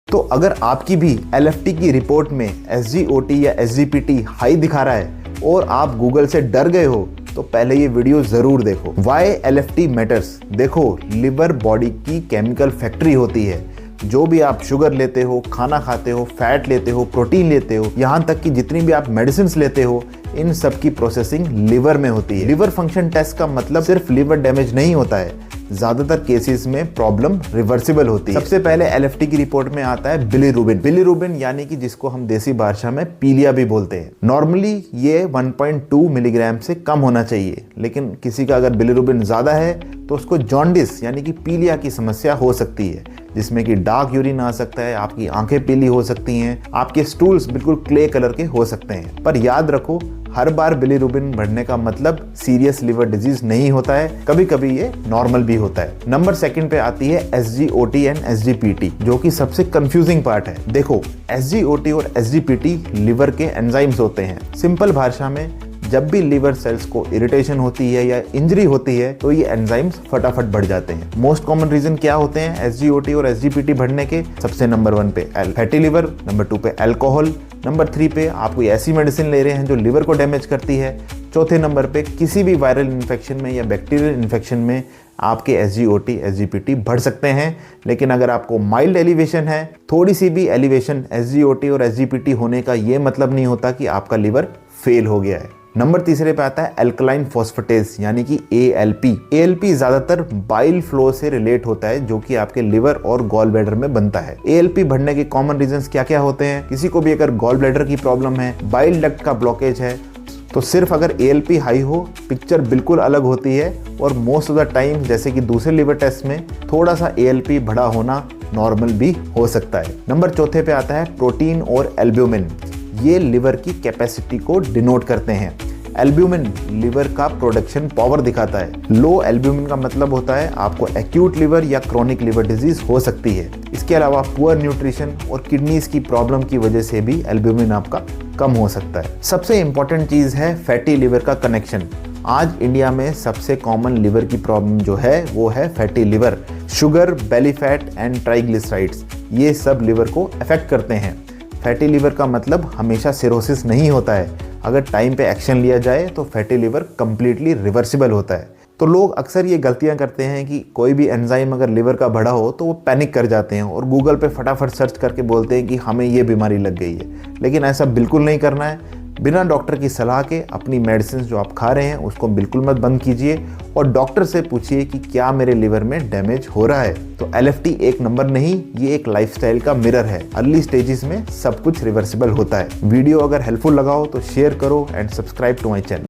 तो अगर आपकी भी LFT की रिपोर्ट में SGOT या SGPT हाई दिखा रहा है और आप गूगल से डर गए हो तो पहले ये वीडियो जरूर देखो। Why LFT matters. देखो, लिवर बॉडी की केमिकल फैक्ट्री होती है। जो भी आप शुगर लेते हो, खाना खाते हो, फैट लेते हो, प्रोटीन लेते हो, यहाँ तक कि जितनी भी आप मेडिसिन लेते हो, इन सब की प्रोसेसिंग लिवर में होती है। लिवर फंक्शन टेस्ट का मतलब सिर्फ लिवर डैमेज नहीं होता है, ज्यादातर केसेस में प्रॉब्लम रिवर्सिबल होती है। सबसे पहले LFT की रिपोर्ट में आता है बिलीरुबिन। बिलीरुबिन यानी कि जिसको हम देसी भाषा में पीलिया भी बोलते हैं। नॉर्मली ये 1.2 मिलीग्राम से कम होना चाहिए, लेकिन किसी का अगर बिलीरुबिन ज्यादा है तो उसको जॉन्डिस यानी कि पीलिया की समस्या हो सकती है, जिसमें कि डार्क यूरिन आ सकता है, आपकी आंखें पीली हो सकती हैं, आपके स्टूल्स बिल्कुल क्ले कलर के हो सकते हैं। पर याद रखो, हर बार बिलीरुबिन बढ़ने का मतलब सीरियस लिवर डिजीज नहीं होता है, कभी कभी ये नॉर्मल भी होता है। नंबर 2 पे आती है SGOT एंड SGPT, जो कि सबसे कंफ्यूजिंग पार्ट है। देखो, SGOT और SGPT लिवर के एंजाइम्स होते हैं। सिंपल भाषा में जब भी लिवर सेल्स को इरिटेशन होती है या इंजरी होती है तो ये एंजाइम्स फटाफट बढ़ जाते हैं। मोस्ट कॉमन रीजन क्या होते हैं SGOT और SGPT बढ़ने के? सबसे नंबर 1 पे फैटी लिवर, नंबर 2 पे अल्कोहल, नंबर 3 पे आप कोई ऐसी मेडिसिन ले रहे हैं जो लिवर को डैमेज करती है, चौथे नंबर पे किसी भी वायरल इन्फेक्शन में या बैक्टीरियल इन्फेक्शन में आपके SGOT SGPT बढ़ सकते हैं। लेकिन अगर आपको माइल्ड एलिवेशन है, थोड़ी सी भी एलिवेशन SGOT और SGPT होने का ये मतलब नहीं होता कि आपका लिवर फेल हो गया है। नंबर 3 पे आता है अल्कलाइन फॉस्फेटेज यानी कि ALP। ALP ज्यादातर बाइल फ्लो से रिलेट होता है, जो कि आपके लिवर और गॉल ब्लैडर में बनता है। ALP बढ़ने के कॉमन रीजंस क्या क्या होते हैं? किसी को भी अगर गॉल ब्लैडर की प्रॉब्लम है, बाइल डक्ट का ब्लॉकेज है, तो सिर्फ अगर ALP हाई हो पिक्चर बिल्कुल अलग होती है, और मोस्ट ऑफ द टाइम जैसे कि दूसरे लिवर टेस्ट में थोड़ा सा ALP बढ़ा होना नॉर्मल भी हो सकता है। नंबर 4 पे आता है प्रोटीन और एल्ब्यूमिन। ये लिवर की कैपेसिटी को डिनोट करते हैं। एल्ब्यूमिन लिवर का प्रोडक्शन पावर दिखाता है। लो एल्ब्यूमिन का मतलब होता है आपको एक्यूट लिवर या क्रोनिक लिवर डिजीज हो सकती है। इसके अलावा पुअर न्यूट्रिशन और किडनीज की प्रॉब्लम की वजह से भी एल्ब्यूमिन आपका कम हो सकता है। सबसे इंपॉर्टेंट चीज है फैटी लिवर का कनेक्शन। आज इंडिया में सबसे कॉमन लिवर की प्रॉब्लम जो है वो है fatty liver. Sugar, belly fat and triglycerides, ये सब लिवर को अफेक्ट करते हैं। फैटी लिवर का मतलब हमेशा सिरोसिस नहीं होता है। अगर टाइम पे एक्शन लिया जाए तो फैटी लिवर कंप्लीटली रिवर्सिबल होता है। तो लोग अक्सर ये गलतियां करते हैं कि कोई भी एंजाइम अगर लिवर का बढ़ा हो तो वो पैनिक कर जाते हैं और गूगल पे फटाफट सर्च करके बोलते हैं कि हमें ये बीमारी लग गई है। लेकिन ऐसा बिल्कुल नहीं करना है। बिना डॉक्टर की सलाह के अपनी मेडिसिन जो आप खा रहे हैं उसको बिल्कुल मत बंद कीजिए, और डॉक्टर से पूछिए कि क्या मेरे लिवर में डैमेज हो रहा है। तो LFT एक नंबर नहीं, ये एक लाइफस्टाइल का मिरर है। अर्ली स्टेजेस में सब कुछ रिवर्सिबल होता है। वीडियो अगर हेल्पफुल लगा हो तो शेयर करो and subscribe to my channel.